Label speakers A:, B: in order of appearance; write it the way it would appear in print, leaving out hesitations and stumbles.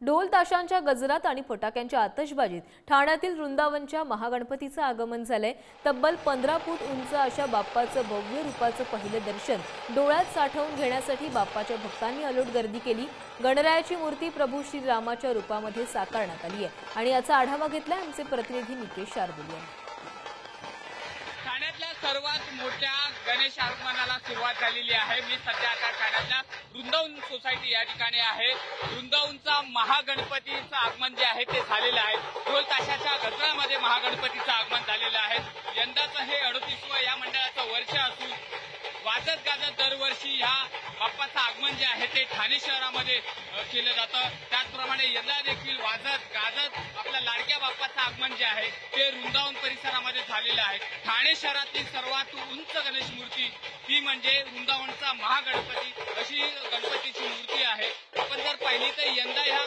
A: ढोल ताशांच्या गजरात आणि फटाक्यांच्या आतषबाजीत ठाण्यातील वृंदावनच्या महागणपतीचं आगमन झालंय। तब्बल 15 फूट उंच अशा बाप्पाचं भव्य रूपाचं पहिलं दर्शन डोळ्यात साठवून घेण्यासाठी बाप्पाच्या भक्तांनी अलोट गर्दी केली। गणरायाची मूर्ती प्रभू श्रीरामाच्या रूपामध्ये साकारण्यात आली आहे आणि याचा आढावा घेतलाय आमचे प्रतिनिधी निकेश शार्दूल यांनी।
B: ठाण्यातल्या सर्वात मोठ्या गणेश आगमनाला सुरुवात झालेली आहे। मी सध्या आता ठाण्यातल्या वृंदावन सोसायटी या ठिकाणी आहे। वृंदावनचा महागणपतीचं आगमन जे आहे ते झालेलं आहे। ढोल ताशाच्या गजरामध्ये महागणपतीचं आगमन झालेलं आहे। यंदाचं हे 38वं या मंडळाचं वर्ष असून वाजत गाजत दरवर्षी ह्या बाप्पाचं आगमन जे आहे ते ठाणे शहरामध्ये केलं जातं। त्याचप्रमाणे यंदा देखील वाजत गाजत आपल्या लाडक्या बाप्पाचं आगमन जे आहे ते वृंदावन परिसरामध्ये झालेलं आहे। ठाणे शहरातील सर्वात उंच गणेश मूर्ती ती म्हणजे वृंदावनचा महागणपती अशी गणपतीची मूर्ती आहे। आपण जर पाहिली तर यंदा ह्या